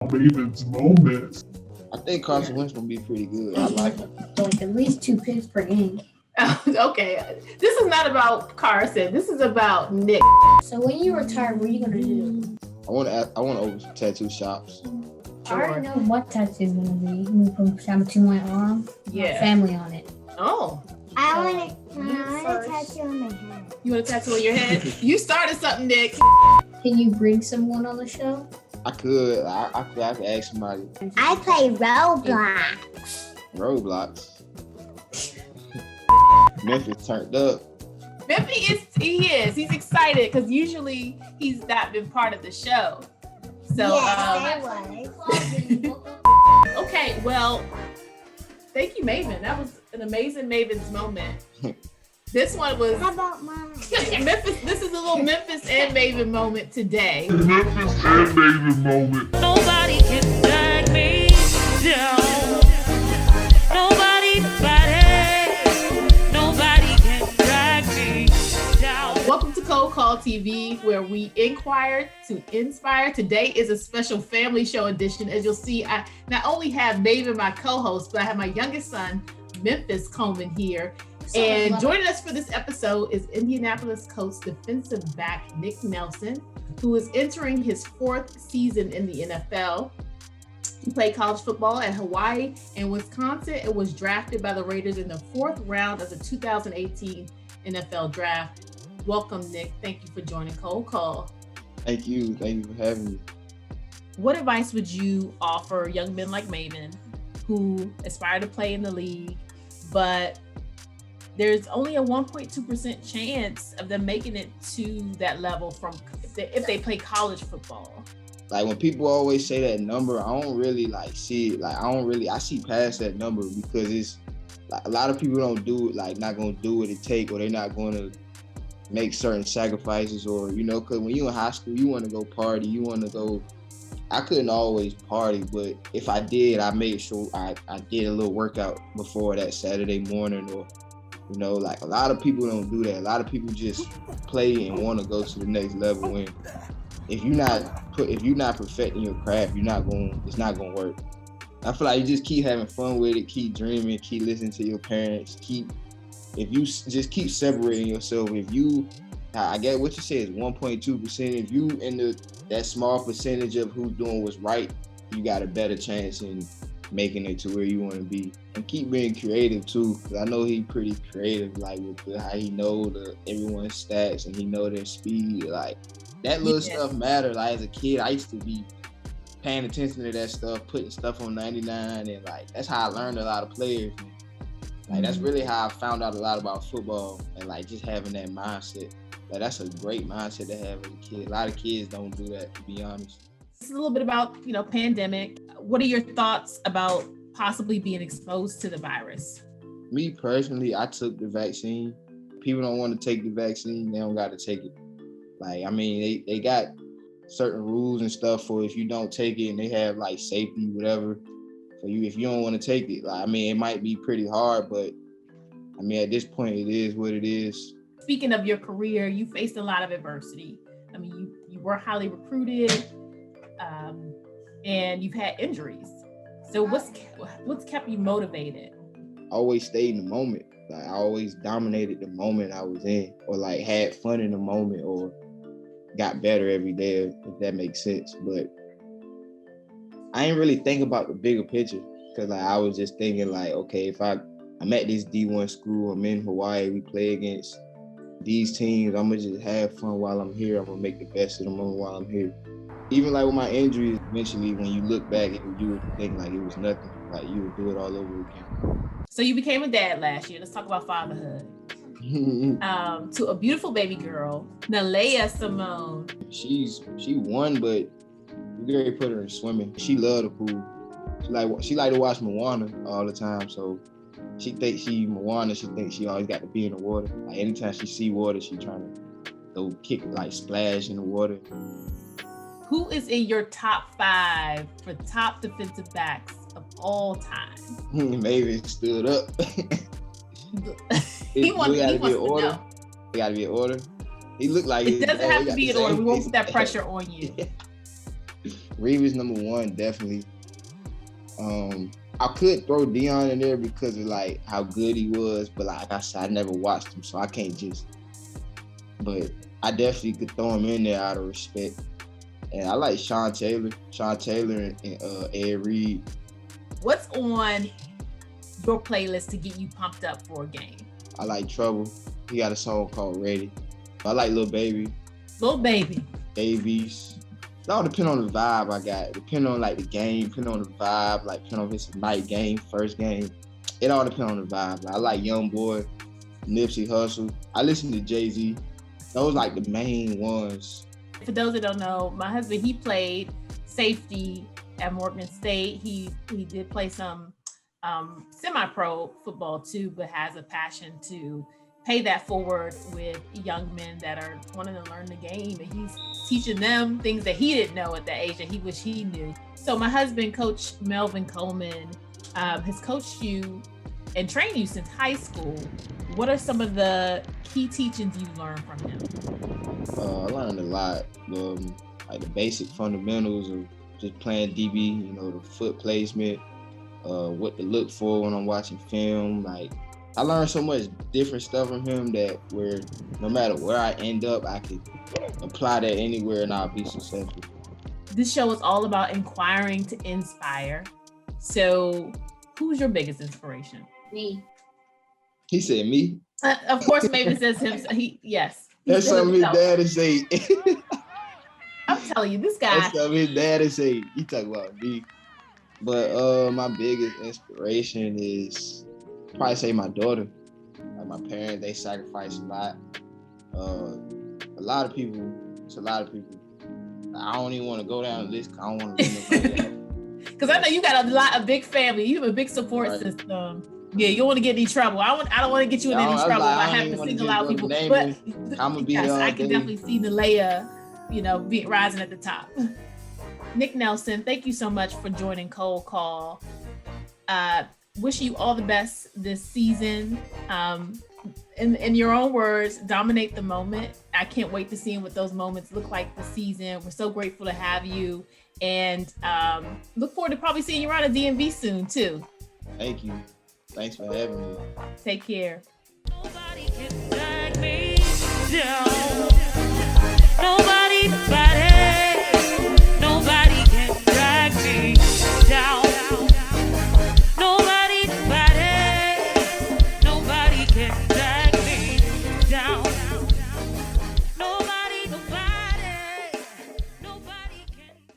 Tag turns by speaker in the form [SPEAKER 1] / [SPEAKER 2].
[SPEAKER 1] Maven's moments.
[SPEAKER 2] I think Carson Wentz gonna be pretty good. I like him.
[SPEAKER 3] Like at least 2 picks per game.
[SPEAKER 4] Okay, this is not about Carson. This is about Nick.
[SPEAKER 3] So when you retire, what are you gonna do?
[SPEAKER 2] I want to open some tattoo shops.
[SPEAKER 3] I already know what tattoo's gonna be. I'm gonna put some to my arm.
[SPEAKER 4] Yeah.
[SPEAKER 3] My family on it.
[SPEAKER 4] Oh.
[SPEAKER 5] I want a tattoo on my head.
[SPEAKER 4] You want a tattoo on your head? You started something, Nick.
[SPEAKER 3] Can you bring someone on the show?
[SPEAKER 2] I could. I could ask somebody.
[SPEAKER 5] I play Roblox.
[SPEAKER 2] Roblox. Memphis turned up.
[SPEAKER 4] Memphis is. He's excited because usually he's not been part of the show. So, okay, well, thank you, Maven. That was an amazing Maven's moment. This one was.
[SPEAKER 5] How about mine?
[SPEAKER 4] Memphis. This is a little Memphis and Maven moment today.
[SPEAKER 1] Memphis and Maven moment.
[SPEAKER 6] Nobody can drag me down. Nobody can drag me down.
[SPEAKER 4] Welcome to Cold Call TV, where we inquire to inspire. Today is a special family show edition. As you'll see, I not only have Maven, my co-host, but I have my youngest son, Memphis Coleman, here. And joining us for this episode is Indianapolis Colts defensive back Nick Nelson, who is entering his 4th season in the NFL. He played college football at Hawaii and Wisconsin and was drafted by the Raiders in the 4th round of the 2018 NFL Draft. Welcome, Nick. Thank you for joining Cold Call.
[SPEAKER 2] Thank you. Thank you for having me.
[SPEAKER 4] What advice would you offer young men like Maven who aspire to play in the league, but there's only a 1.2% chance of them making it to that level from if they play college football?
[SPEAKER 2] Like when people always say that number, I don't really see it. I see past that number because it's like a lot of people don't do it, like not gonna do what it take, or they're not gonna make certain sacrifices, or because when you're in high school, you want to go party, you want to go. I couldn't always party, but if I did, I made sure I did a little workout before that Saturday morning, or like a lot of people don't do that. A lot of people just play and want to go to the next level. And if you're not perfecting your craft, it's not gonna work. I feel like you just keep having fun with it, keep dreaming, keep listening to your parents, if you just keep separating yourself. I get what you said is 1.2%. If you in that small percentage of who's doing what's right, you got a better chance in making it to where you want to be. And keep being creative too, because I know he's pretty creative, like with how he know everyone's stats and he know their speed. Like that little stuff matter. Like as a kid, I used to be paying attention to that stuff, putting stuff on 99, and like that's how I learned a lot of players. Like that's really how I found out a lot about football, and like just having that mindset. Like that's a great mindset to have as a kid. A lot of kids don't do that, to be honest.
[SPEAKER 4] This is a little bit about, pandemic. What are your thoughts about possibly being exposed to the virus?
[SPEAKER 2] Me personally, I took the vaccine. People don't want to take the vaccine, they don't got to take it. Like, I mean, they got certain rules and stuff for if you don't take it, and they have like safety, whatever, for you if you don't want to take it. Like, I mean, it might be pretty hard, but I mean, at this point, it is what it is.
[SPEAKER 4] Speaking of your career, you faced a lot of adversity. I mean, you were highly recruited, and you've had injuries. So what's kept you motivated?
[SPEAKER 2] I always stayed in the moment. Like I always dominated the moment I was in, or like had fun in the moment, or got better every day, if that makes sense. But I ain't really think about the bigger picture, because like I was just thinking like, okay, if I'm at this D1 school, I'm in Hawaii, we play against these teams, I'm gonna just have fun while I'm here. I'm gonna make the best of the moment while I'm here. Even like with my injuries, eventually when you look back, you would think like it was nothing. Like you would do it all over again.
[SPEAKER 4] So you became a dad last year. Let's talk about fatherhood. To a beautiful baby girl, Nalea Simone.
[SPEAKER 2] She won, but we already put her in swimming. She loved the pool. She like to watch Moana all the time. So she thinks she thinks she always got to be in the water. Like anytime she see water, she trying to go kick, like splash in the water.
[SPEAKER 4] Who is in your top 5 for top defensive backs of all time?
[SPEAKER 2] Maybe stood up.
[SPEAKER 4] He wants to know.
[SPEAKER 2] It got to be in order. He looked like
[SPEAKER 4] it doesn't have to be in order. We won't put that pressure on you.
[SPEAKER 2] Reeves number one, definitely. I could throw Dion in there because of like how good he was, but like I said, I never watched him, so I can't just. But I definitely could throw him in there out of respect. And I like Sean Taylor and Ed Reed.
[SPEAKER 4] What's on your playlist to get you pumped up for a game?
[SPEAKER 2] I like Trouble. He got a song called Ready. I like Lil Baby.
[SPEAKER 4] Lil Baby.
[SPEAKER 2] Davies. It all depend on the vibe I got. Depend on like the game, depend on the vibe, like depend on if it's a night game, first game. It all depends on the vibe. Like, I like Young Boy, Nipsey Hussle. I listen to Jay-Z. Those like the main ones.
[SPEAKER 4] For those that don't know, my husband, he played safety at Morgan State. He did play some semi-pro football too, but has a passion to pay that forward with young men that are wanting to learn the game, and he's teaching them things that he didn't know at the age that he wish he knew. So my husband, Coach Melvin Coleman, has coached you and trained you since high school. What are some of the key teachings you learned from him?
[SPEAKER 2] I learned a lot, like the basic fundamentals of just playing DB, the foot placement, what to look for when I'm watching film. Like, I learned so much different stuff from him that where no matter where I end up, I could apply that anywhere and I'll be successful.
[SPEAKER 4] This show is all about inquiring to inspire. So who's your biggest inspiration?
[SPEAKER 3] Me.
[SPEAKER 2] He said me.
[SPEAKER 4] Of course, maybe it says him. Yes.
[SPEAKER 2] That's something his dad is saying.
[SPEAKER 4] I'm telling you, this guy.
[SPEAKER 2] That's something his dad is saying. He talk about me. But my biggest inspiration is probably say my daughter. Like my parents, they sacrifice a lot. A lot of people. I don't even want to go down the list. I don't want to leave nobody out.
[SPEAKER 4] Because I know you got a big family. You have a big support system. Yeah, you don't want to get in any trouble. I don't want to get you in any trouble by having to single out people. But
[SPEAKER 2] I'm gonna be
[SPEAKER 4] yes, I can definitely see Nalea, rising at the top. Nick Nelson, thank you so much for joining Cold Call. Wishing you all the best this season. In your own words, dominate the moment. I can't wait to see what those moments look like this season. We're so grateful to have you, and look forward to probably seeing you around at DMV soon too.
[SPEAKER 2] Thank you. Thanks for having me.
[SPEAKER 4] Take care.
[SPEAKER 6] Nobody can drag me down. Nobody